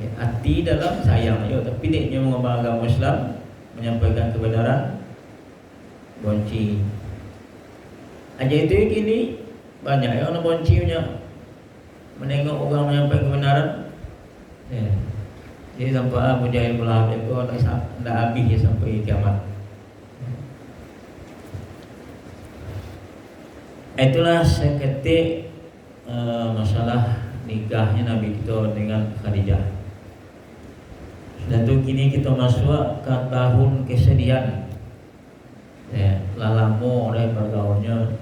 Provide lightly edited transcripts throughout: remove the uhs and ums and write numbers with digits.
Ya, hati dalam sayang aja, tapi dia mengubah agama Islam, menyampaikan kebenaran, bonci. Aja itu gini banyak yang orang boncinya menengok orang menyampaikan kebenaran. Ya. Jadi sampai Abu Jahil Lahab itu tidak habis ya sampai kiamat. Itulah seketik masalah nikahnya Nabi kita dengan Khadijah. Dan tu kini kita masuk ke tahun kesedihan. Ya, lama dari bergaulnya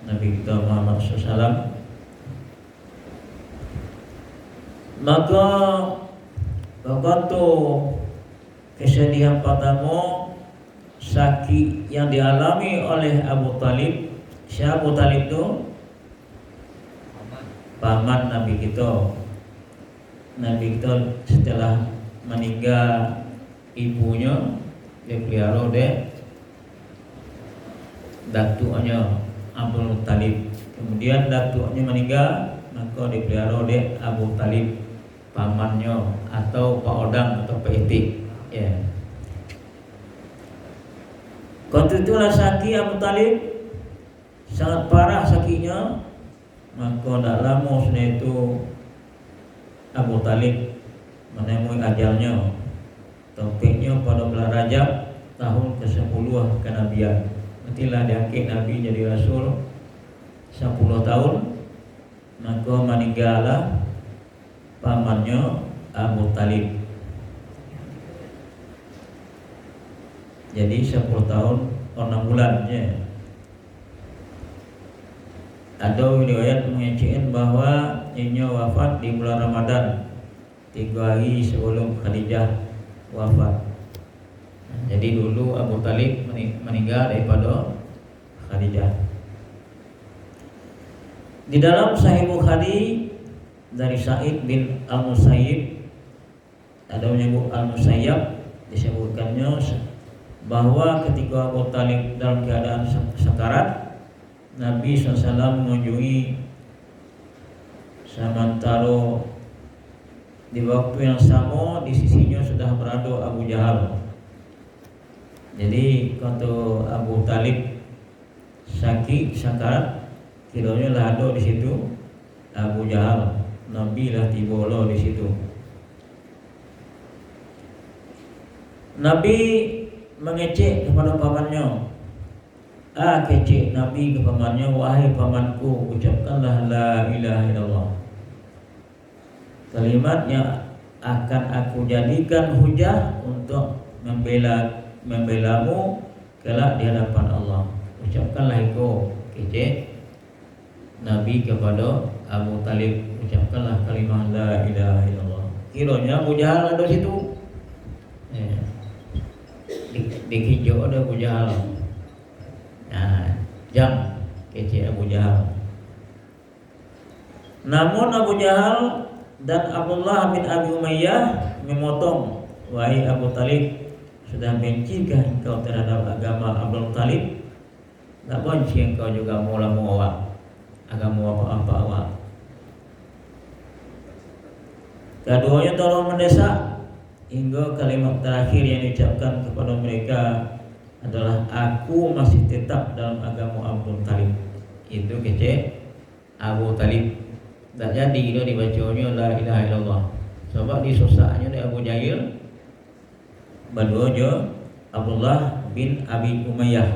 Nabi kita Muhammad SAW. Maka waktu kesedihan pertama sakit yang dialami oleh Abu Talib. Siapa Abu Talib itu? Paman Nabi kita. Nabi kita setelah meninggal ibunya, dia pelihara dia datuknya Abdul Muttalib. Kemudian datuknya meninggal, maka dipelihara oleh Abu Talib, pamannya atau Pak Odang atau Pak Etik. Ya. Waktu itulah sakit Abu Talib, sangat parah sakitnya. Maka tidak lama sudah itu Abu Talib menemui ajalnya. Topiknya pada bulan Rajab tahun ke-10 kenabian. Nantilah diangkat Nabi jadi Rasul 10 tahun. Maka meninggallah pamannya Abu Talib. Jadi 10 tahun 6 bulannya. Ada riwayat mengecekkan bahwa ini wafat di bulan Ramadan, 3 hari sebelum Khadijah wafat. Jadi dulu Abu Talib meninggal daripada Khadijah. Di dalam Sahih Bukhari dari Sa'id bin Al-Musayyib, ada menyebut Al-Musayyab, disebutkannya bahwa ketika Abu Talib dalam keadaan sekarat, Nabi SAW mengunjungi, sementara di waktu yang sama di sisinya sudah berada Abu Jahal. Jadi waktu Abu Talib sakit sekarat, kiranya lah ada di situ Abu Jahal. Nabi lah tiba di situ. Nabi mengecek kepada pamannya. Kecek Nabi ke pamannya, wahai pamanku, ucapkanlah la ilaha illallah, kalimat yang akan aku jadikan hujah untuk membelamu kelak di hadapan Allah. Ucapkanlah itu. Kecek Nabi kepada Abu Talib, ucapkanlah kalimat la ilaha illallah. Kiranya Abu Jahal ada situ. Di hijau ada Abu Jahal. Jam kecil Abu Jahal. Namun Abu Jahal dan Abdullah bin Abi Umayyah memotong, wahai Abu Talib, sudah bencikah engkau terhadap agama Abdul Talib? Tak benci engkau juga mula awak agama apa awak. Keduanya tolong mendesak hingga kalimat terakhir yang diucapkan kepada mereka adalah aku masih tetap dalam agama Abdul Talib. Itu kecil Abu Talib. Tak jadi dia dibacanya la ilaha illallah. Sebab disusahnya dari Abu Jahil, berdoanya Abdullah bin Abi Umayyah.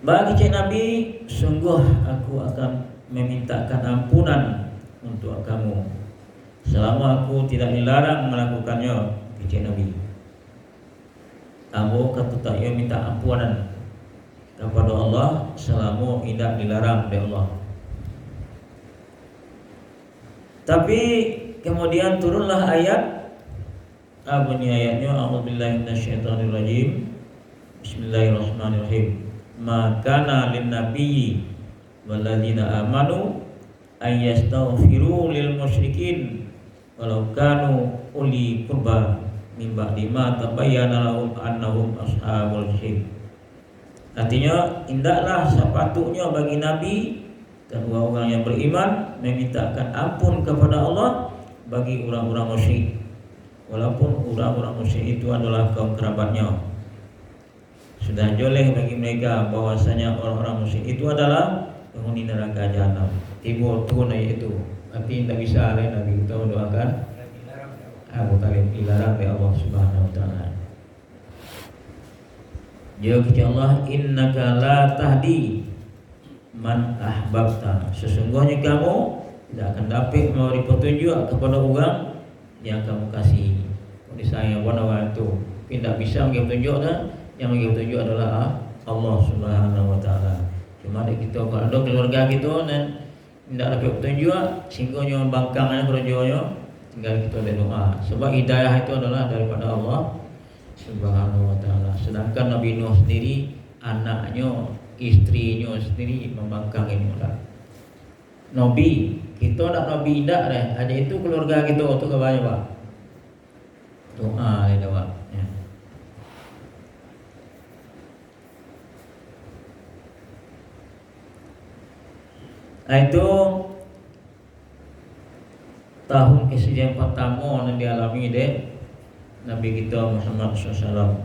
Bagi cik Nabi, sungguh aku akan memintakan ampunan untuk kamu selama aku tidak dilarang melakukannya. Cik Nabi, kamu kata tak ya minta ampunan kepada Allah selama tidak dilarang oleh Allah. Tapi kemudian turunlah ayat. Bunyi ayatnya, a'udzubillahi minasyaitonirrajim, bismillahirrahmanirrahim. Ma kana lin nabiyyi walladzina amanu ay yastaghfiru lil musyrikin walau kanu uli qurba min ba'di ma tabayyana lahum annahum ashabul syirk. Artinya, indahlah sepatutnya bagi Nabi dan orang-orang yang beriman memintakan ampun kepada Allah bagi orang-orang musyrik, walaupun orang-orang musyrik itu adalah kaum kerabatnya. Sudah jelas bagi mereka bahwasanya orang-orang musyrik itu adalah penghuni neraka jahanam. Timbul turun ayat itu. Tapi tidak bisa lain Nabi kita mendoakan Abu Talib dilarang oleh Allah Subhanahu wa taala. Ya Allah, innaka la tahdi man ahbabta. Sesungguhnya kamu tidak akan dapat memberi petunjuk kepada orang yang kamu kasihi. Kalau disayang pada waktu tidak bisa memberi petunjuk, yang memberi petunjuk adalah Allah Subhanahu wa taala. Cuma kita kalau ada keluarga kita dan tidak dapat petunjuk, sehingga bangkangnya kerjanya, tinggal kita berdoa. Sebab hidayah itu adalah daripada Allah Subhanahu wa taala. Sedangkan Nabi Nuh sendiri, anaknya, istrinya sendiri membangkang ini lah. Nabi, kita nak Nabi tidak deh. Ada itu keluarga kita tu ke bawah Pak. Doa dia Pak. Ya. Itu tahun kesekian pertama yang dialami deh Nabi kita Muhammad SAW.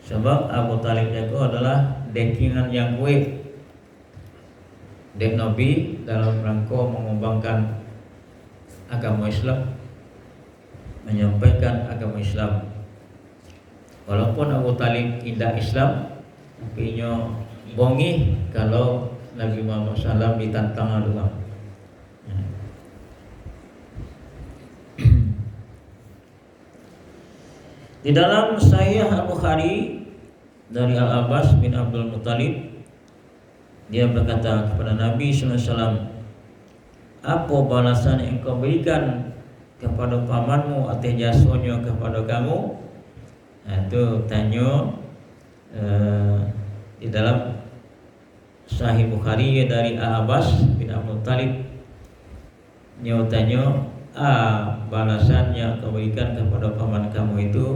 Sebab Abu Talib itu adalah dekingan yang kuat dan Nabi dalam rangka mengembangkan agama Islam, menyampaikan agama Islam. Walaupun Abu Talib tidak Islam, tapi nya bongi kalau Nabi Muhammad SAW ditantang Allah. Di dalam Sahih Al-Bukhari dari Al-Abbas bin Abdul Muttalib, dia berkata kepada Nabi SAW, apa balasan yang kau berikan kepada pamanmu atas jasanya kepada kamu? Itu tanya di dalam Sahih Bukhari dari Al-Abbas bin Abdul Muttalib. Dia tanya, balasan yang kau berikan kepada paman kamu itu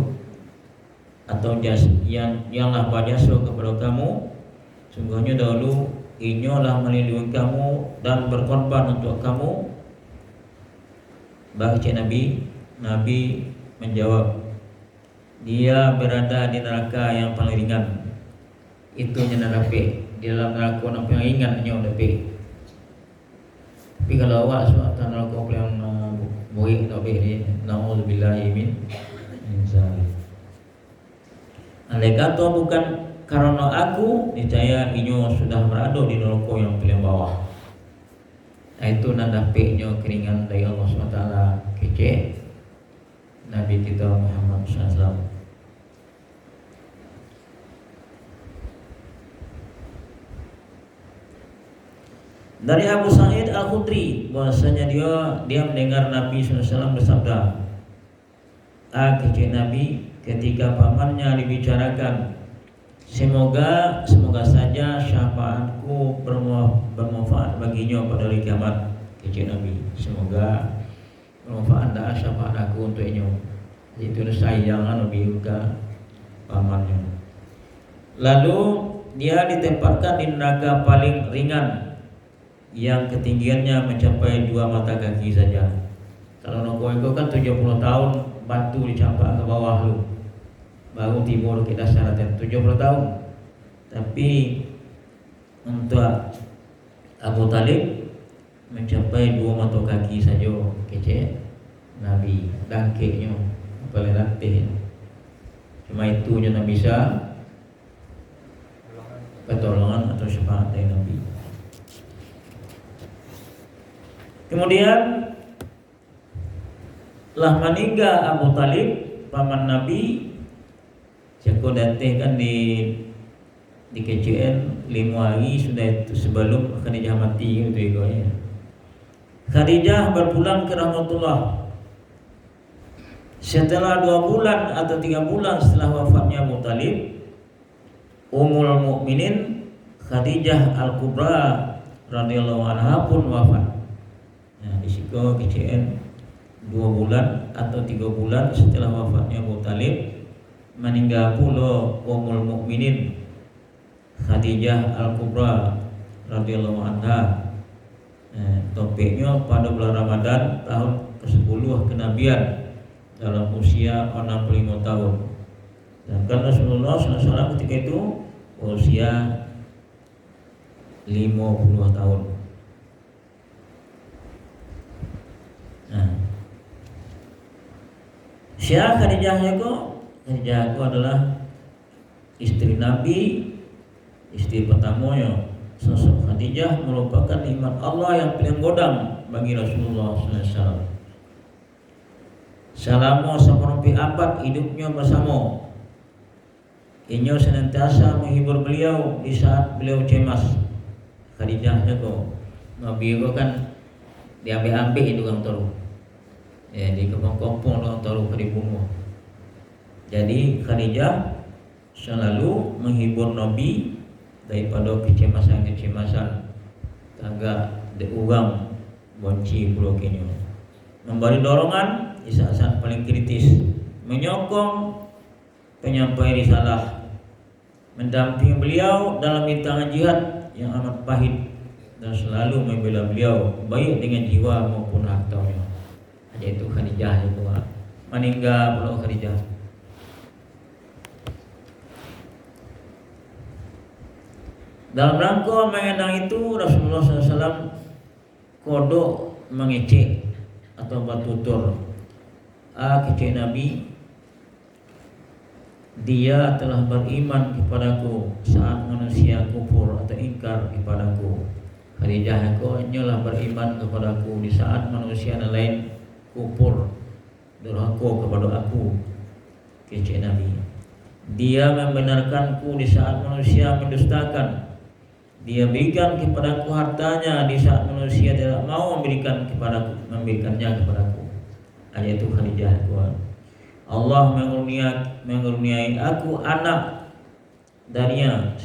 atau yang berjasa kepada kamu, sungguhnya dahulu inyolah melindungi kamu dan berkorban untuk kamu. Baca Nabi menjawab, dia berada di neraka yang paling ringan. Itu yang neraka. Di dalam neraka yang paling ringan yang lebih. Tapi kalau awak SWT neraka yang murid tak boleh ni, na'udzubillahi min zalik. Andai kata bukan karena aku, niscaya inyo sudah berada di neraka yang paling bawah. Itu nadapiknya keringan dari Allah SWT kecil Nabi kita Muhammad SAW. Dari Abu Sa'id Al-Khudri, bahwasanya dia mendengar Nabi SAW bersabda, kecil Nabi ketika pamannya dibicarakan, semoga saja syafaatku bermanfaat baginya pada hari kiamat. Kecil Nabi, semoga bermanfaat dah syafaat aku untuknya. Itu sayang Nabi juga pamannya. Lalu dia ditempatkan di neraka paling ringan yang ketinggiannya mencapai 2 mata kaki saja. Kalau neraka itu kan 70 tahun batu dicampak ke bawah lu, baru timur kita syaratnya 70 tahun. Tapi untuk Abu Talib mencapai 2 mata kaki saja kecil Nabi dangkiknya paling latih. Cuma itu yang Nabi bisa pertolongan atau syafaat dari Nabi. Kemudian lah meninggal Abu Talib paman Nabi. Ceko datang kan di KCN 5 hari sudah itu sebelum Khadijah mati gitu ya. Khadijah berpulang ke rahmatullah. Setelah 2 bulan atau 3 bulan setelah wafatnya Abu Talib, Ummul Mukminin Khadijah Al-Kubra radhiyallahu anha pun wafat. Nah, di situ KCN 2 bulan atau 3 bulan setelah wafatnya Abu Talib, meninggal pula Ummul Mukminin Khadijah Al-Kubra radhiyallahu anha. Topiknya pada bulan Ramadan tahun ke-10 kenabian dalam usia 65 tahun. Dan kan Rasulullah SAW ketika itu usia 50 tahun. Siapa Khadijah itu? Khadijah itu adalah istri Nabi, istri pertamanya. Sosok Khadijah merupakan nikmat Allah yang paling godang bagi Rasulullah SAW. Selama seperempat abad hidupnya bersama, ia senantiasa menghibur beliau di saat beliau cemas. Khadijah itu Nabi itu kan diambil-ambil itu orang taruh, di kepong-kepong orang taruh dibunuh. Jadi Khadijah selalu menghibur Nabi daripada kecemasan agak diurang bonci pulau Kenya, memberi dorongan di saat paling kritis, menyokong penyampai risalah, mendampingi beliau dalam rintangan jihad yang amat pahit, dan selalu membela beliau baik dengan jiwa maupun hartanya. Yaitu Khadijah itu meninggal pulau Khadijah. Dalam rangka mengenang itu Rasulullah SAW kodok mengecek atau bertutur, kecek Nabi, dia telah beriman kepadaku saat manusia kufur atau ingkar kepadaku. Khadijah aku hanyalah beriman kepadaku di saat manusia lain kufur durhaka kepada aku. Kecek Nabi, dia membenarkanku di saat manusia mendustakan. Dia berikan kepadaku hartanya di saat manusia tidak mau memberikannya kepadaku. Ayat itu Khadijah itu. Allah mengaruniai aku anak darinya,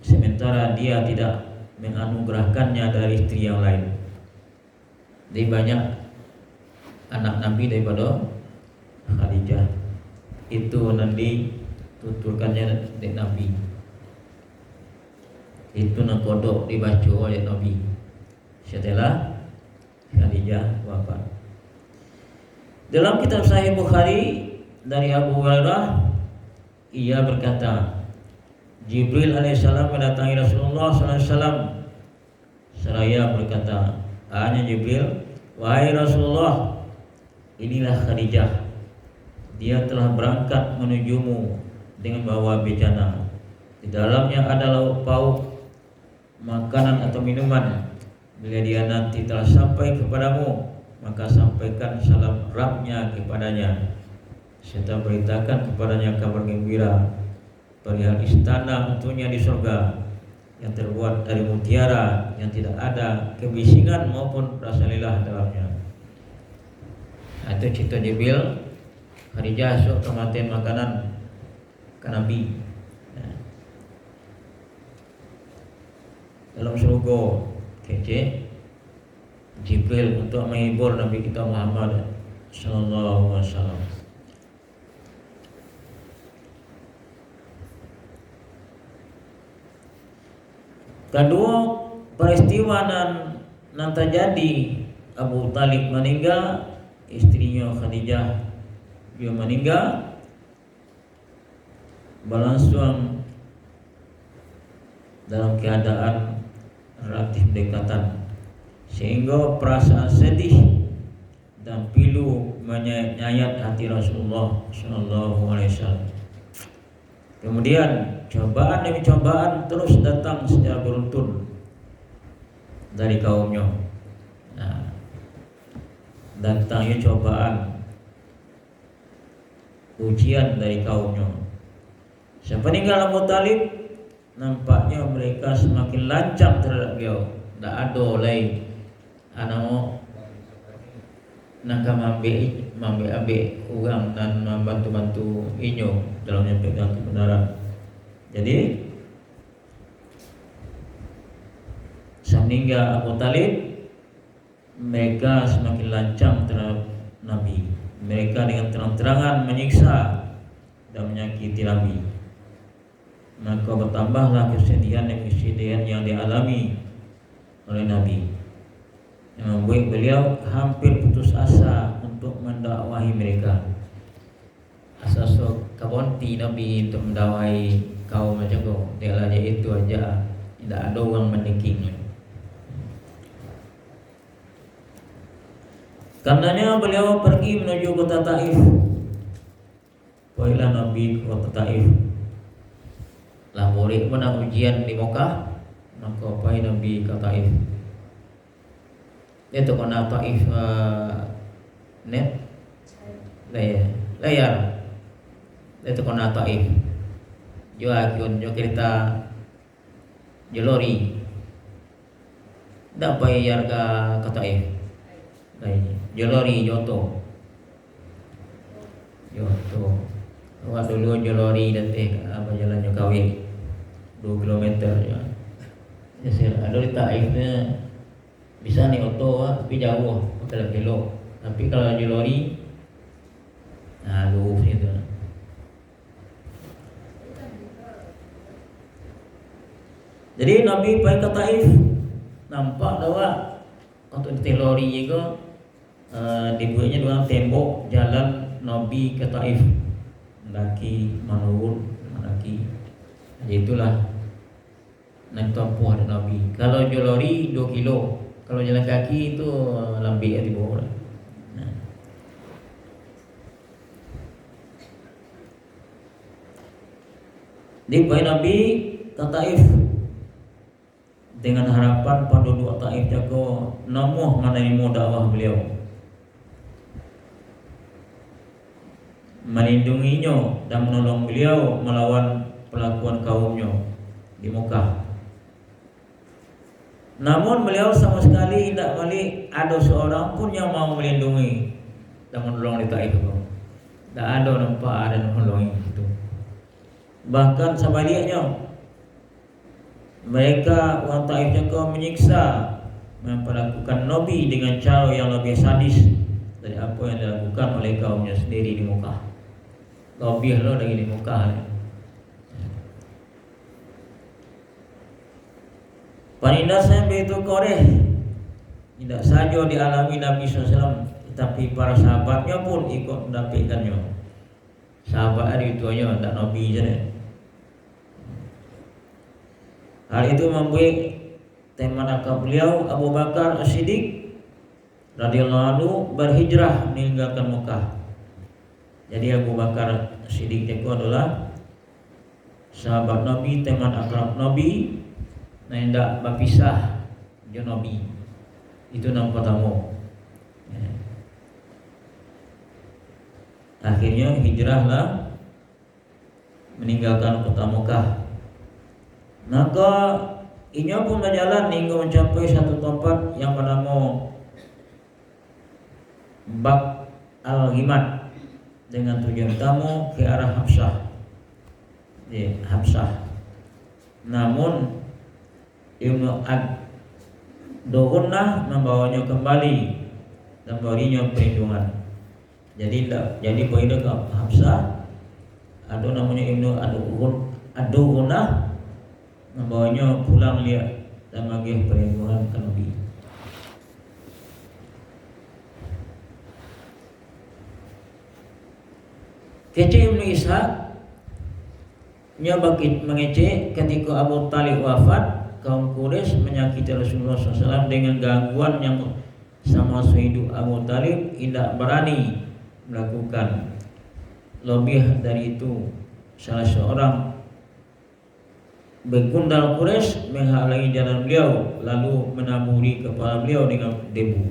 sementara dia tidak menganugerahkannya dari istri yang lain. Jadi banyak anak Nabi daripada Khadijah. Itu nanti tuturkannya dari Nabi. Itu nak kodok dibaca oleh Nabi setelah Khadijah wafat. Dalam kitab Sahih Bukhari dari Abu Hurairah, ia berkata, Jibril alaihissalam mendatangi Rasulullah SAW. Seraya berkata, hanya Jibril, wahai Rasulullah, inilah Khadijah. Dia telah berangkat menujumu dengan bawa bejana. Di dalamnya ada lauk pauk, makanan atau minuman. Bila dia nanti telah sampai kepadamu, maka sampaikan salam Rabbnya kepadanya, serta beritakan kepadanya kabar gembira perihal istana untuknya di surga yang terbuat dari mutiara, yang tidak ada kebisingan maupun rasa lelah dalamnya. Itu cerita Jibril Khadijah sok kematian makanan ke Nabi. Dalam surga kece Jibril untuk menghibur Nabi kita Muhammad sallallahu alaihi wasallam. Kedua peristiwa nan terjadi, Abu Talib meninggal, istrinya Khadijah juga meninggal, berlangsung dalam keadaan relatif dekatan, sehingga perasaan sedih dan pilu menyayat hati Rasulullah Sallallahu Alaihi Wasallam. Kemudian cobaan demi cobaan terus datang secara beruntun dari kaumnya. Datangnya cobaan, ujian dari kaumnya. Sepeninggal Abu Talib, nampaknya mereka semakin lancang terhadap beliau. Tak ada lagi anak nak ambil orang dan membantu inyo dalam menyampaikan kebenaran. Jadi semeninggal Abu Talib, mereka semakin lancang terhadap Nabi. Mereka dengan terang-terangan menyiksa dan menyakiti Nabi. Maka bertambahlah kesedihan yang dialami oleh Nabi, yang membuat beliau hampir putus asa untuk mendakwahi mereka. Asas kabonti Nabi untuk mendakwahi kaum macam tu, dia aja itu aja, tidak ada orang mendekingnya. Karenanya beliau pergi menuju kota Taif. Baiklah Nabi ke kota Taif. Lah murid pun nak ujian di Mekah, maka pai Nabi ke Taif. Dia tu kena Taif net layar. Dia tu kena Taif. Jo akun jo kereta jo lori. Dak bayar ke Taif. Jo lori Joto. Awak dulu jo lori detik apa jalan jo Kawi 2 kilometer ya. Ada di Taif bisa nih oto tapi jauh 4 kilo. Tapi kalau jo lori itu. Jadi Nabi pergi ke Taif, nampak bahwa untuk di lori juga dibuatnya dua tembok jalan Nabi ke Taif, mendaki menurun, mendaki. Jadi itulah naik tempuh Nabi. Kalau lori 2 kilo, kalau jalan kaki itu lebih di bawah. Nah. Di Nabi ke Taif dengan harapan penduduk Taif jago namuh menerima dakwah beliau, melindunginya dan menolong beliau melawan pelakuan kaumnya di Mekah. Namun beliau sama sekali tidak melihat ada seorang pun yang mau melindungi dan menolong di Taif. Tidak ada nampak ada menolong itu. Bahkan sebaliknya, mereka orang Taif juga menyiksa, memperlakukan Nabi dengan cara yang lebih sadis dari apa yang dilakukan oleh kaumnya sendiri di Mekah. Lebih lo lagi di Mekah. Penindasan begitu koreh tidak saja dialami Nabi SAW, tetapi para sahabatnya pun ikut mendapatkannya. Sahabat itu aja, tak Nabi saja. Hal itu membuat teman akal beliau Abu Bakar As-Siddiq radhiyallahu anhu berhijrah meninggalkan Mekah. Jadi Abu Bakar As-Siddiq itu adalah sahabat Nabi, teman akrab Nabi, nah tidak berpisah dengan Nabi. Itu yang pertama. Akhirnya hijrahlah meninggalkan kota Mekah. Maka ia pun berjalan hingga mencapai satu tempat yang bernama Bab Al-Ghimad dengan tujuan utama ke arah Habsyah. Namun Ibnu Ad-Dughunah membawanya kembali dan memberinya perlindungan. Jadi pergi ke Habsyah, ada namanya Ibnu Ad-Dughunah membawanya pulang lihat dan bagi perlindungan ke Nabi. Kecil Ibnu Ishaq bagi mengecek ketika Abu Talib wafat, kaum Quraisy menyakiti Rasulullah SAW dengan gangguan yang sama sehidup Abu Talib tidak berani melakukan. Lebih dari itu, salah seorang begundal Quraisy menghalangi jalan beliau lalu menaburi kepala beliau dengan debu.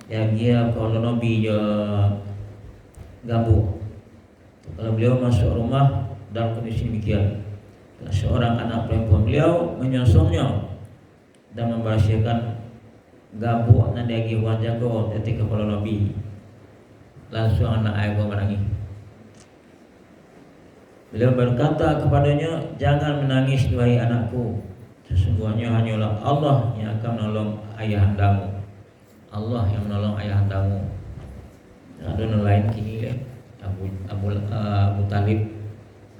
Yang dia kalau Nabi gabuh. Kalau beliau masuk rumah dalam kondisi demikian, seorang anak perempuan beliau menyongsongnya dan membahasiakan gabuh dan dia wajah kau ketika kepala Nabi. Langsung anak ayah menangis. Beliau berkata kepadanya, jangan menangis wahai anakku. Sesungguhnya hanyalah Allah yang akan menolong ayahandamu. Allah yang menolong ayahandamu. Ada yang lain kini Abu Talib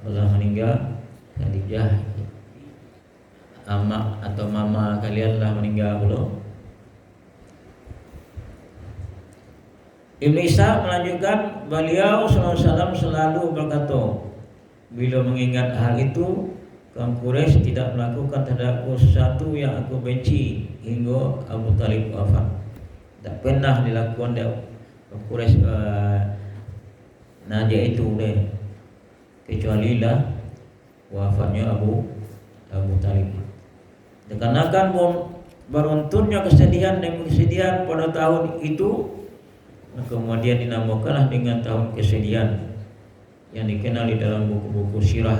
telah meninggal, Khadijah ama atau mama kalian lah meninggal belum. Ibnu Ishaq melanjutkan, beliau SAW selalu berkata, bila mengingat hal itu, kaum Quraisy tidak melakukan terhadapku sesuatu yang aku benci hingga Abu Talib wafat. Tak pernah dilakukan kaum Quraisy najis itu deh, kecuali lah wafatnya Abu Talib. Dikarenakan beruntunnya kesedihan dan kesedihan pada tahun itu, kemudian dinamakanlah dengan tahun kesedihan yang dikenal di dalam buku-buku sirah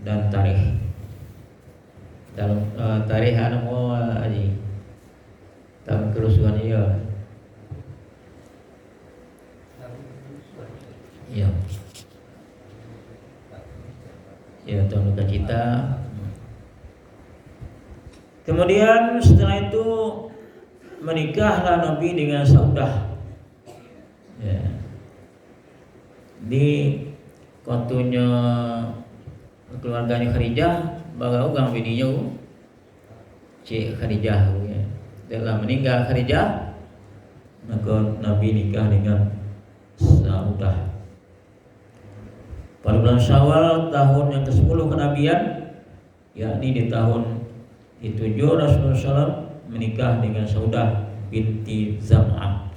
dan tarikh. Dalam tarikh ada mau aji tahun kerusuhan ya. Ya. Ya, tahun duka cita. Kemudian setelah itu menikahlah Nabi dengan Saudah. Ya. Di kontunya keluarganya Khadijah, bagau gang bininya Cik Khadijah ya. Setelah meninggal Khadijah, maka Nabi nikah dengan Saudah. Pada bulan Syawal tahun yang ke-10 kenabian, yakni di tahun itu Rasulullah SAW menikah dengan Saudah binti Zam'ah.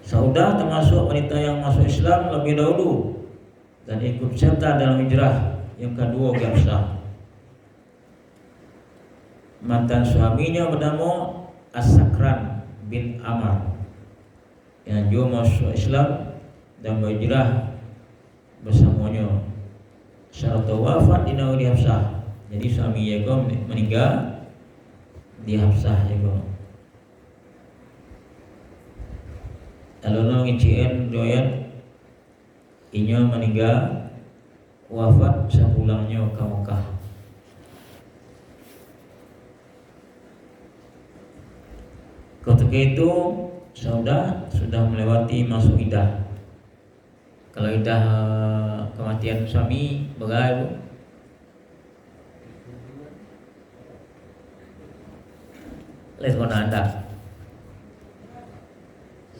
Saudah termasuk wanita yang masuk Islam lebih dahulu dan ikut serta dalam hijrah yang kedua ke Habsyah. Mantan suaminya bernama As-Sakran bin Amr yang juga masuk Islam dan berhijrah bersamanya. Syarat wafat di Habsyah. Jadi suami Yakob meninggal di Habsyah Yakob. Alona ngicien doyan inya meninggal wafat sepulangnya ke Mekah. Ketika itu sudah melewati masuk iddah. Kalau iddah kematian suami bagaimana? Lihat Anda.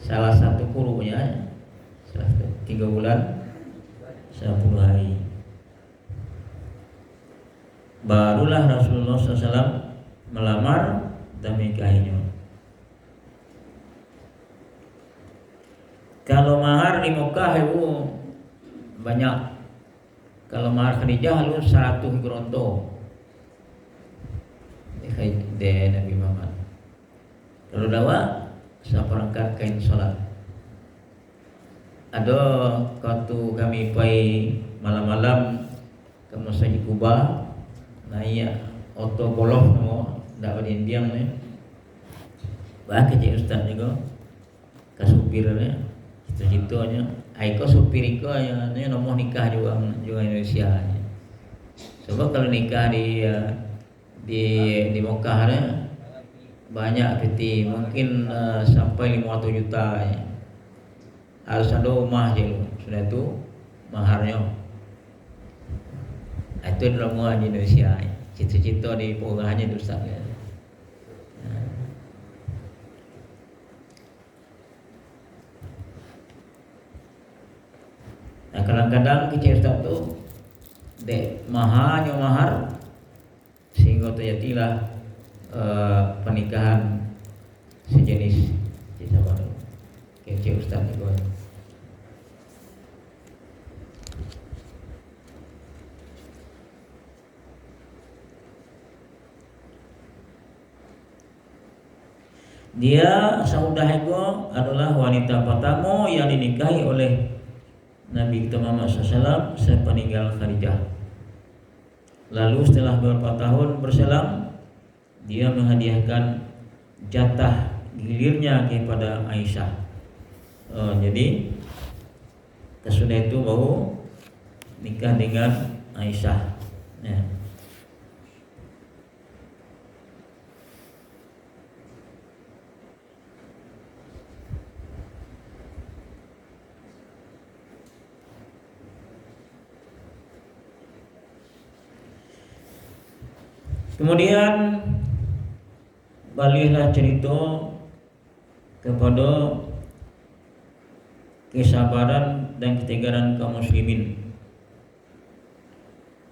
Salah satu kurunya 3 bulan 10 hari. Barulah Rasulullah SAW melamar dan menikahinya. Kalau mahar di Mekah itu banyak. Kalau mahar Khadijah itu 100 gronto de Nabi Muhammad. Kalau dawa seperangkat kain sholat. Ada waktu kami pergi malam-malam ke Masjid Kuba, naik auto Golf nama dapat Indian ni. Bah kecil ustaz juga, ke supirnya, situ-situnya. Aiko supir iko yang ni nomor nikah juga Indonesia. Sebab kalau nikah di Mekah ni banyak peti, mungkin sampai 500 juta ya. Harus ada rumah je sudah itu maharnya. Itu drama di Indonesia. Cita-cita di perubahannya itu Ustaz ya. Nah, kadang-kadang kecil Ustaz tu dek mahar sehingga terjadilah pernikahan sejenis kita baru kecil Ustaz itu. Dia Saudah itu adalah wanita pertama yang dinikahi oleh Nabi kita Muhammad SAW sepeninggal Khadijah. Lalu setelah beberapa tahun berselang, dia menghadiahkan jatah gilirnya kepada Aisyah. Jadi sesudah itu baru nikah dengan Aisyah. Ya. Kemudian balilah cerita kepada kesabaran dan ketegaran kaum muslimin.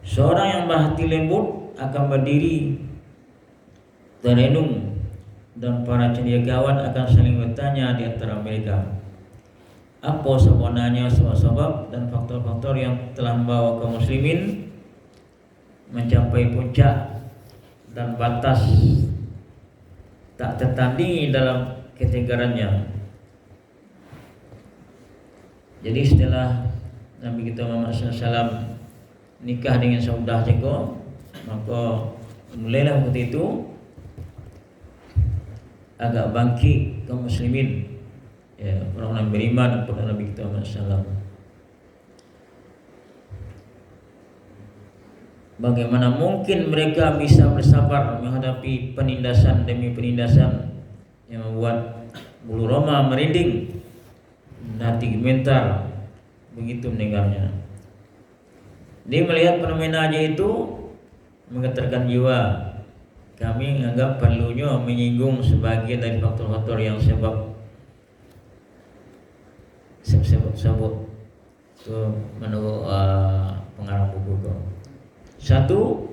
Seorang yang berhati lembut akan berdiri terenung, dan para cendekiawan akan saling bertanya di antara mereka, apa sebenarnya sebab-sebab dan faktor-faktor yang telah membawa kaum muslimin mencapai puncak dan batas tak tertandingi dalam ketegarannya. Jadi setelah Nabi kita Muhammad SAW nikah dengan Saudah Ceko, maka mulailah waktu itu agak bangkit kaum muslimin, ya, orang-orang beriman kepada Nabi kita Muhammad SAW. Bagaimana mungkin mereka bisa bersabar menghadapi penindasan demi penindasan yang membuat bulu roma merinding, hati gemetar begitu mendengarnya. Dia melihat fenomena aja itu menggetarkan jiwa. Kami menganggap perlunya menyinggung sebagian dari faktor-faktor yang sebab itu menurut pengarang buku itu. Satu,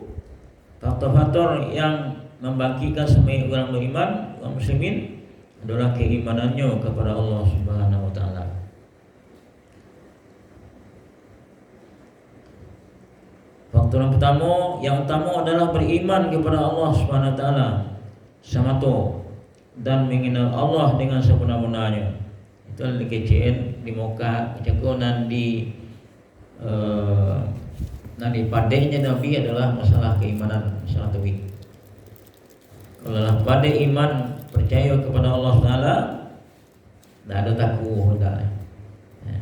faktor-faktor yang membangkitkan semangat orang beriman, orang muslimin adalah keimanannya kepada Allah Subhanahu wa taala. Faktor yang utama adalah beriman kepada Allah Subhanahu wa taala samato dan mengenal Allah dengan sebenar-benarnya. Itu di KCN, di Moka, kecakunan di padainya Nabi adalah masalah keimanan, masalah tauhid. Kalau lah pandai iman percaya kepada Allah Taala, tidak ada takut, tidak. Ya.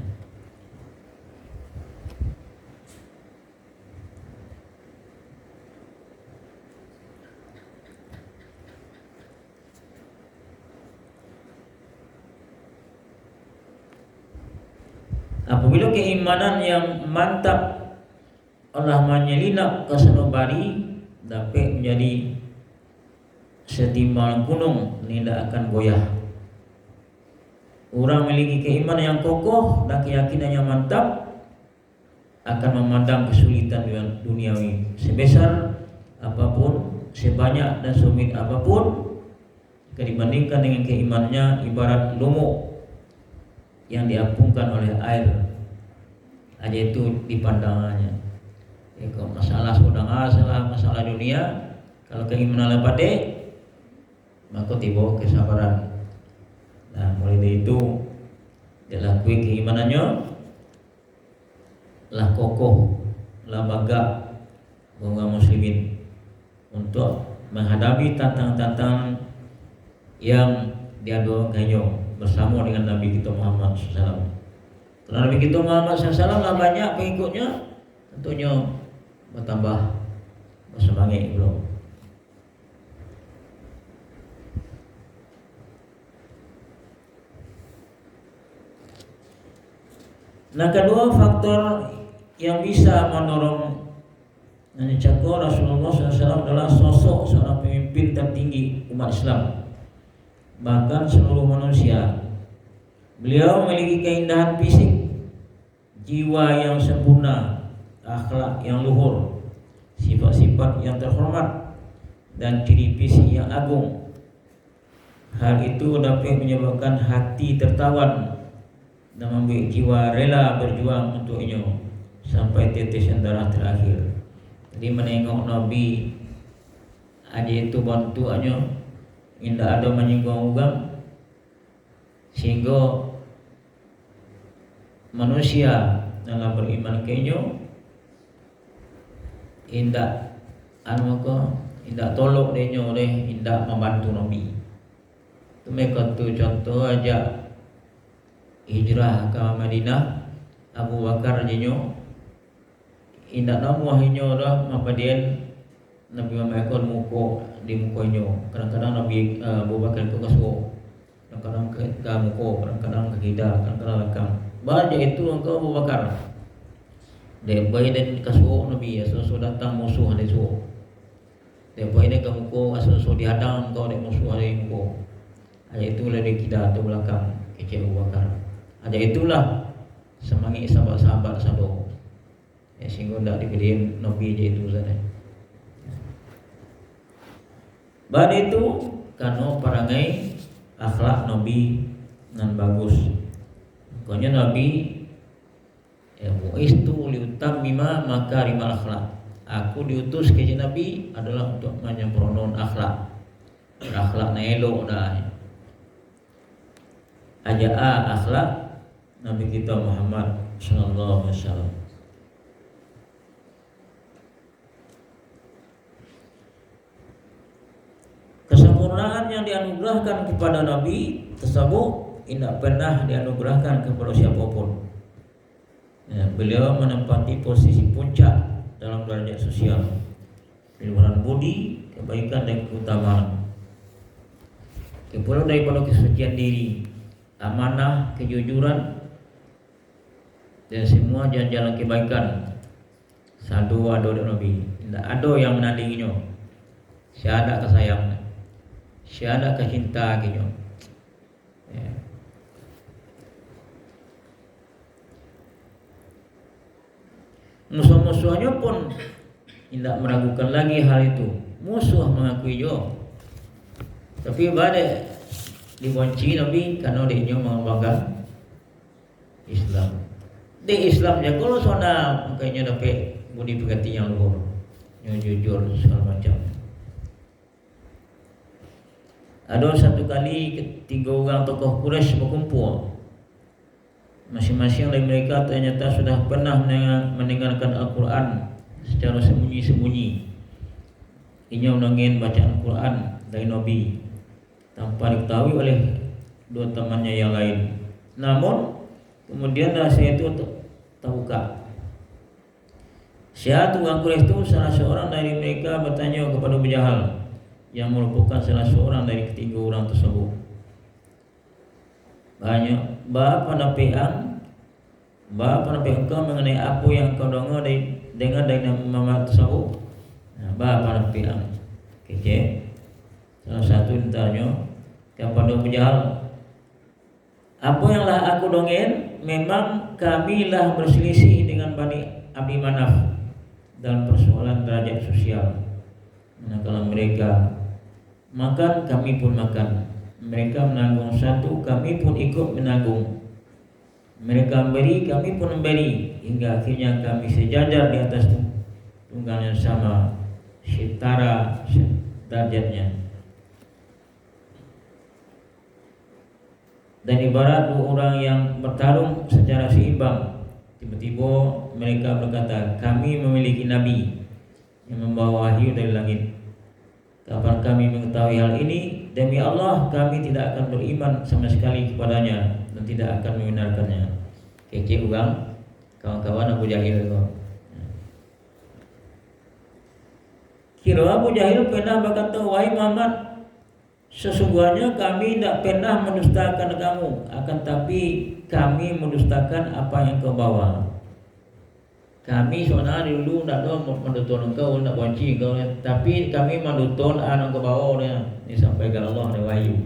Apabila keimanan yang mantap Allah menyelinap ke sanubari, dapat menjadi setimbang gunung, tidak akan goyah. Orang memiliki keimanan yang kokoh dan keyakinan yang mantap akan memandang kesulitan duniawi sebesar apapun, sebanyak dan serumit apapun, jika dibandingkan dengan keimanannya ibarat lumuk yang diapungkan oleh air aja itu di pandangannya. Ya, kalau masalah masalah dunia, kalau keimanan lepade, maka tiba kesabaran. Nah, mulai dari itu dia lakui keimanannya, lah kokoh, lah bagak kaum muslimin untuk menghadapi tantangan-tantangan yang diadakannya bersama dengan Nabi kita Muhammad SAW. Karena Nabi kita Muhammad SAW lah banyak pengikutnya, tentunya bertambah bersemangat belum. Nah, kedua faktor yang bisa mendorong Nabi Rasulullah SAW adalah sosok seorang pemimpin tertinggi umat Islam, bahkan seluruh manusia. Beliau memiliki keindahan fisik, jiwa yang sempurna, akhlak yang luhur, sifat-sifat yang terhormat, dan ciri fisik yang agung. Hal itu dapat menyebabkan hati tertawan dan membuat jiwa rela berjuang untuknya sampai tetesan darah terakhir. Jadi menengok Nabi aja itu bantuannya, tidak ada menyinggung orang, sehingga manusia dalam beriman kenyo indak tolong dia oleh indak membantu Nabi. Itu mereka tu contoh aja hijrah ke Madinah, Abu Bakar jenyo indak namu ahinyo dah mapadian Nabi Muhammad kon muko di mukonyo. Kadang-kadang Nabi Abu Bakar ke kasuo, kadang-kadang ke muko, kadang-kadang ke kida, kadang-kadang lekang. Baca itu engkau Abu Bakar. Dia bayi dan kasuo Nabi ya, so datang musuh ada suo. Depa ini kamu ko asal-asal dihadang kau dek musuh ada ko. Ada itulah di kita atau belakang kecil Abu Bakar. Ada itulah semangat sahabat-sahabat sado. Sehingga tidak dipilih Nabi je itu sana. Bad itu karena parangai akhlak Nabi nan bagus. Pokoknya Nabi bu'istu liutammima makarimal akhlak. Aku diutus ke Nabi adalah untuk menyempurnakan akhlak. Akhlak na elok dah. Aja'a akhlak Nabi kita Muhammad sallallahu alaihi wasallam. Kesempurnaan yang dianugerahkan kepada Nabi tersebut tidak pernah dianugerahkan kepada siapapun. Beliau menempati posisi puncak dalam derajat sosial, keluhuran budi, kebaikan dan keutamaan. Kepulauan daripada kesucian diri, amanah, kejujuran dan semua jalan-jalan kebaikan. Sadu ado Nabi, tidak ada yang menandinginya. Syahada kesayang, syahada kecinta kinyo. Musuh-musuhnya pun tidak meragukan lagi hal itu. Musuh mengakui jo. Tapi balik dibenci Nabi karena dia mengembangkan Islam. Di Islam ya kalau sona makanya dapat budi pekerti yang luhur, yang jujur segala macam. Ada satu kali ketiga orang tokoh Quraisy berkumpul. Masing-masing dari mereka ternyata sudah pernah mendengarkan Al-Quran secara sembunyi-sembunyi. Ia menangin bacaan Al-Quran dari Nabi tanpa diketahui oleh dua temannya yang lain. Namun kemudian rahasia itu terbuka. Satu orang Quraisy itu salah seorang dari mereka bertanya kepada Abu Jahal yang merupakan salah seorang dari ketiga orang tersebut. Banyak penapian engkau mengenai apa yang kau dengar dari Muhammad tersebut. Penapian kece. Salah satu ditanya kepada Abu Jahal, apa yang lah aku dongeng, memang kami lah berselisih dengan Bani Abi Manaf dalam persoalan derajat sosial. Kalau mereka makan, kami pun makan. Mereka menanggung satu, kami pun ikut menanggung. Mereka memberi, kami pun memberi. Hingga akhirnya kami sejajar di atas tunggangan yang sama, setara derajatnya. Dan ibarat dua orang yang bertarung secara seimbang. Tiba-tiba mereka berkata, kami memiliki Nabi yang membawa wahyu dari langit. Kapan kami mengetahui hal ini, demi Allah kami tidak akan beriman sama sekali kepadanya dan tidak akan membenarkannya. Kece ugang kawan-kawan Abu Jahil itu. Kira Abu Jahil pernah berkata, wahai Muhammad, sesungguhnya kami tidak pernah mendustakan kamu, akan tapi kami mendustakan apa yang kau bawa. Kami sebenarnya dulu tidak ada menduton engkau, tidak benci engkau, tapi kami menduton anak ke bawah disampaikan Allah dari wahyu.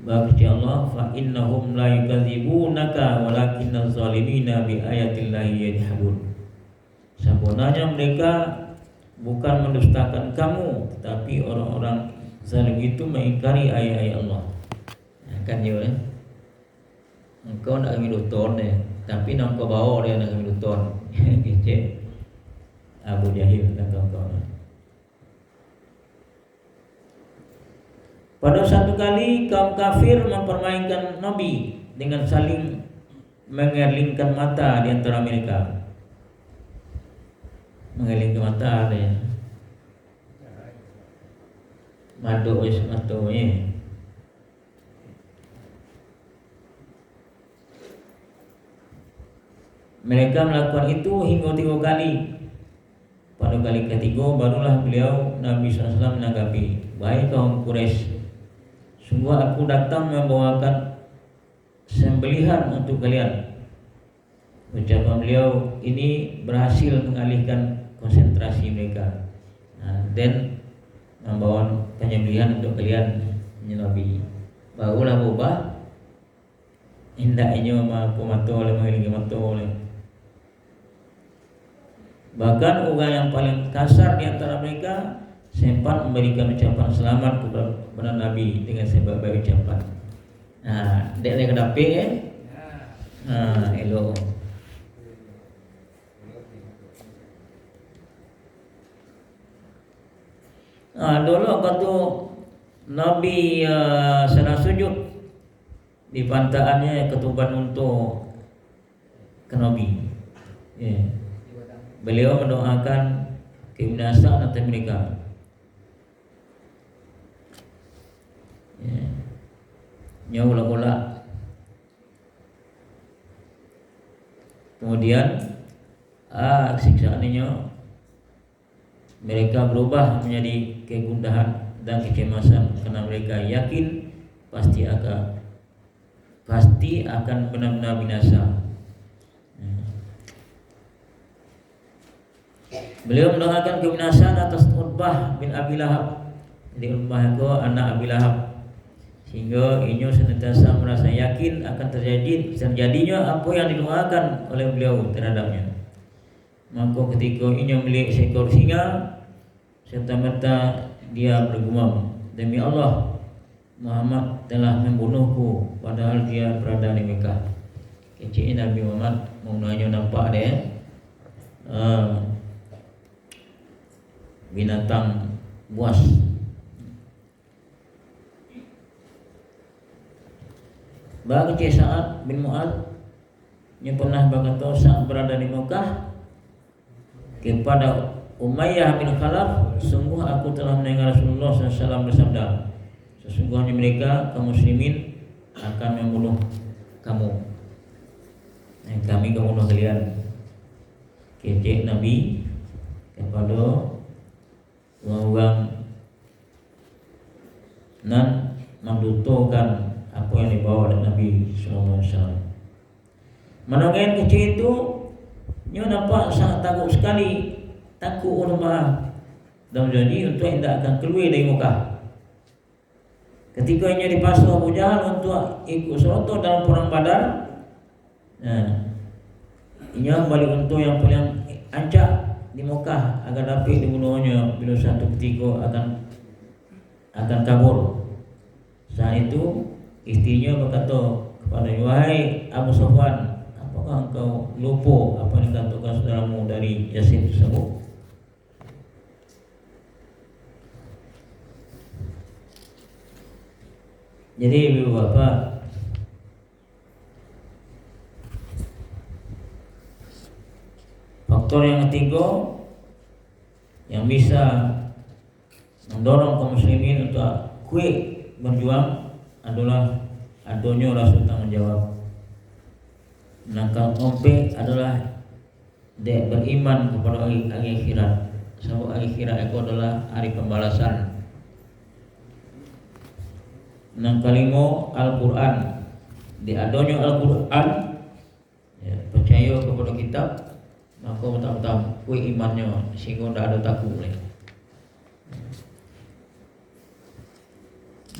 Bagi Allah, fa innahum la yukadzibunaka walakinnaz zalimina bi ayatillahi yajhadun. Sebenarnya mereka bukan mendustakan kamu, tapi orang-orang zalim itu mengingkari ayat-ayat Allah. Kan ya? Engkau nak kami duton tapi nak kau bawa dia nak kami duton. Kece Abu Jahil dan kawan-kawan. Pada satu kali kaum kafir mempermainkan Nabi dengan saling mengerlingkan mata di antara mereka. Mengerlingkan mata ada. Mado wis mado ye. Mereka melakukan itu hingga 3 kali. Pada kali ketiga barulah beliau Nabi SAW menanggapi, wahai kaum Quraisy, sungguh aku datang membawakan sembelihan untuk kalian. Ucapan beliau ini berhasil mengalihkan konsentrasi mereka. Dan membawa penyembelihan untuk kalian Nabi. Barulah berubah. Hendaknya mampu mata oleh mengiringi mata oleh. Bahkan orang yang paling kasar di antara mereka sempat memberikan ucapan selamat kepada Nabi dengan sebaik-baik ucapan. Dek lek kedapik elok. Dulu kata Nabi sedang sujud di pantaannya ketuban untuk ke Nabi. Beliau mendoakan kebinasaan atas mereka. Nyaula-ula. Kemudian siksaannya mereka berubah menjadi kegundahan dan kecemasan karena mereka yakin pasti akan benar-benar binasa. Beliau mendoakan kebinasaan atas Utbah bin Abi Lahab. Jadi Utbah itu anak Abi Lahab, sehingga ia senantiasa merasa yakin akan terjadinya apa yang didoakan oleh beliau terhadapnya. Maka ketika ia melihat seekor singa, serta-merta dia bergumam, demi Allah, Muhammad telah membunuhku padahal dia berada di Mekah. Kecil Nabi Muhammad menggunakannya nampak dia binatang buas. Bagi Sa'ad bin Mu'adz yang pernah berkata saat berada di Mekah kepada Umayyah bin Khalaf, sungguh aku telah mendengar Rasulullah SAW bersabda, sesungguhnya mereka kaum muslimin akan membunuh kamu, kami akan membunuh kalian. Kecek Nabi kepada orang nan mendutukan apa yang dibawa oleh Nabi SAW. Mendengar kecil itu, dia nampak sangat takut sekali, takut orang dan jadi untuk tidak akan keluar dari Mekah. Ketika ia dipasung Abu Jahal untuk ikut serta dalam perang Badar, ia balik untuk yang paling ancak di Mekah agar dapat dibunuhnya bila satu ketika akan kabur. Saat itu istrinya berkata kepada wahai Abu Sufyan, apakah engkau lupa apa yang dikatakan saudaramu dari Yazid tersebut? Jadi ibu bapak, faktor yang ketiga yang bisa mendorong kaum muslimin untuk kuat berjuang adalah adanya rasa tanggung jawab. Menangkal ompe adalah dia beriman kepada hari akhirat. Sebab hari akhirat itu adalah hari pembalasan. Yang kelima, Al-Quran. Di adanya Al-Quran, percaya kepada kitab, maka betul-betul kuat imannya sehingga tidak ada takut lagi.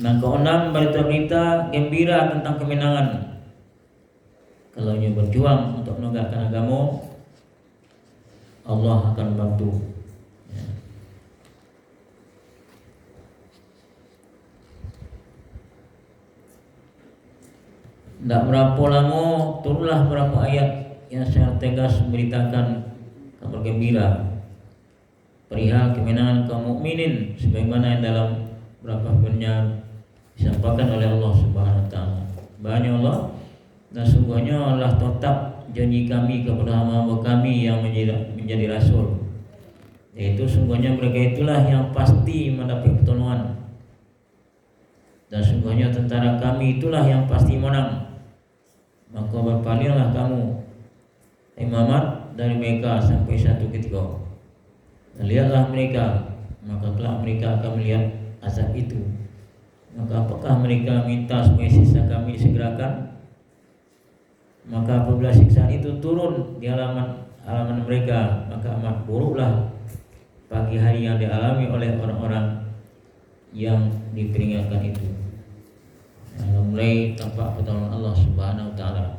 Yang keenam, berita-berita gembira tentang kemenangan. Kalau ia berjuang untuk menegakkan agama, Allah akan bantu. Tidak berapa lama turunlah beberapa ayat yang secara tegas memberitakan kabar gembira perihal kemenangan kaum mukminin sebagaimana yang dalam beberapa firman disampaikan oleh Allah Subhanahu wa taala. Bahwa Allah dan sungguhnya Allah tetap janji kami kepada hamba-hamba kami yang menjadi rasul, yaitu sungguhnya mereka itulah yang pasti mendapat pertolongan, dan sungguhnya tentara kami itulah yang pasti menang. Maka berpalinglah kamu Muhammad dari mereka sampai satu ketika, dan lihatlah mereka, maka kelak mereka akan melihat azab itu. Maka apakah mereka minta supaya sisa kami disegerakan? Maka apabila siksaan itu turun di halaman mereka, maka amat buruklah pagi hari yang dialami oleh orang-orang yang diperingatkan itu. Mulai tampak pertolongan Allah Subhanahu wa taala.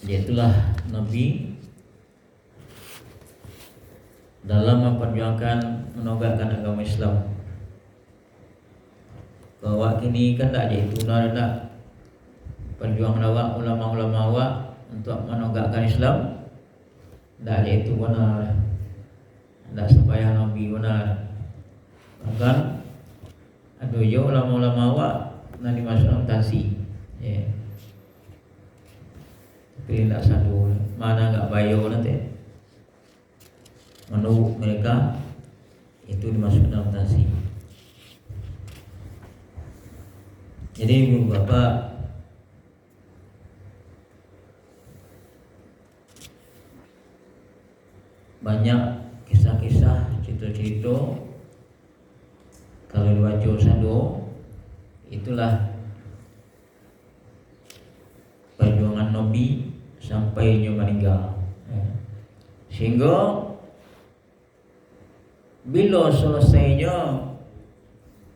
Yaitulah Nabi dalam memperjuangkan menegakkan agama Islam. Bahwa kini kan tak jadi tunar nak perjuangan awak ulama-ulama awak untuk menegakkan Islam. Tak jadi itu benar. Tak sembahyang Nabi benar. Bahkan ada je ulama-ulama awak nak dimasuk dalam taksi. Tapi tak sadu mana enggak bayar nanti. Menurut mereka itu dimasuk dalam taksi. Jadi ibu bapak, banyak kisah-kisah, cerita-cerita kalau dibaca sadu, itulah perjuangan Nabi sampai dia meninggal. Sehingga bila selesainya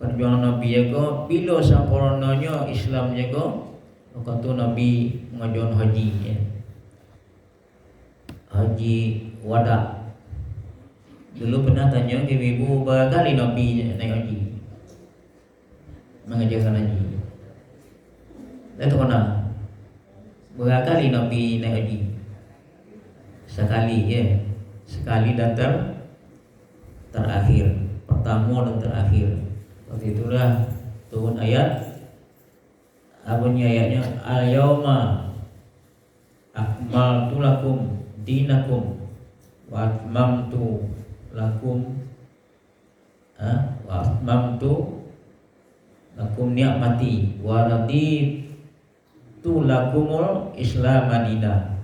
perjuangan Nabi jaga, bila sempurnanya Islam jaga, maka tu Nabi mengajukan haji, haji wada. Dulu pernah tanya ke ibu berapa kali Nabi naik haji, mengajarkan haji. Tak tahu mana berapa kali Nabi naik haji? Sekali, sekali dan terakhir, pertama dan terakhir. Waktu itulah turun ayat. Bunyi ayatnya, al-yawma akmaltu lakum dinakum wa atmamtu lakum ni'mati wa raditu lakumul Islam madinah.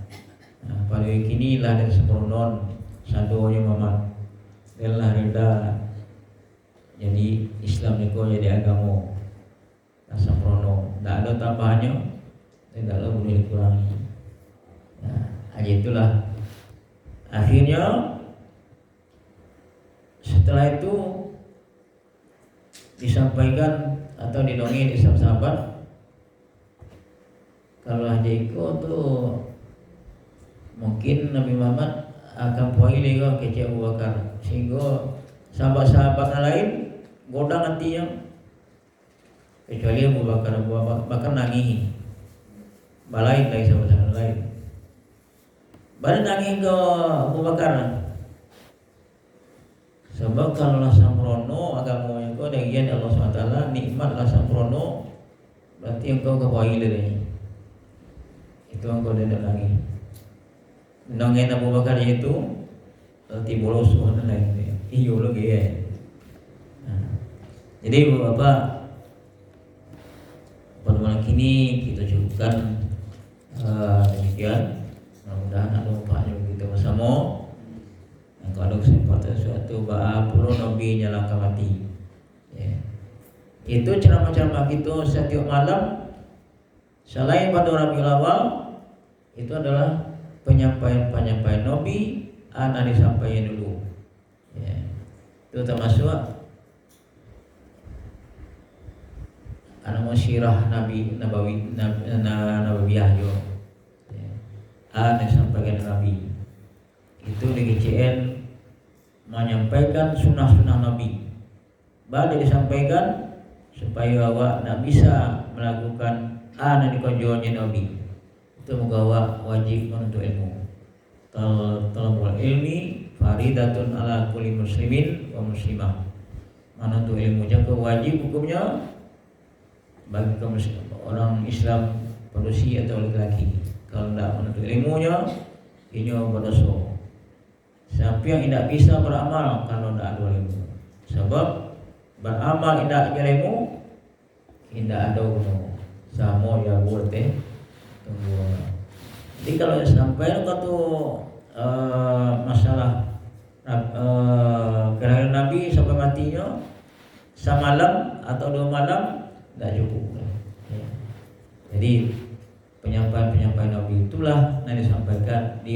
Pada kini lah dan sempurna sadonya Muhammad. Adalah reda. Jadi Islam itu jadi agama yang sempurna. Tak ada tambahannya, dan tak ada boleh dikurangi. Itulah akhirnya setelah itu disampaikan atau didongeng di sahabat, kalau haji itu mungkin Nabi Muhammad akan puai lagi ke Abu Bakar, sehingga sahabat-sahabat lain godang hati yang kecuali Abu Bakar nangis, balai lagi sahabat-sahabat lain. Balik nangis ke Abu Bakar. Sebab kalau lah sempurna agama yang kau dengan Allah SWT, nikmat lah sempurna, berarti engkau kepuai dari itu engkau tidak lagi. Nangis Abu Bakar itu berarti bolos mana lain. Iyo lagi Jadi Bapak, pada kini kita cukupkan demikian. Mudah-mudahan ada manfaatnya kita bersama. Kalau ada kesempatan suatu perlu Nabi nyalakan mati. Itu ceramah-ceramah kita setiap malam. Selain pada Rabiul Awal, itu adalah penyampaian Nabi anak disampaikan dulu. Itu termasuk sirah Nabi Nabawiyah juga. Disampaikan Nabi. Itu di GCN menyampaikan sunnah-sunnah Nabi. Baru disampaikan supaya awak nak bisa melakukan yang dikonjolnya Nabi. Itu moga awak wajib menuntut ilmu. Talabul ilmi faridatun ala kulli muslimin wa muslimah. Menuntut ilmu jaga wajib hukumnya bagi kaum orang Islam, manusia atau lelaki. Kalau tidak menuntut ilmunya, ini berdosa. Siapa yang tidak bisa beramal kalau tidak ada ilmu. Sebab beramal tidak ada ilmu, tidak ada ilmu. Sama ya buat tunggu. Jadi kalau sampai waktu masalah kelahiran Nabi sampai matinya semalam atau 2 malam tidak cukup. Jadi penyampaian Nabi itulah yang disampaikan di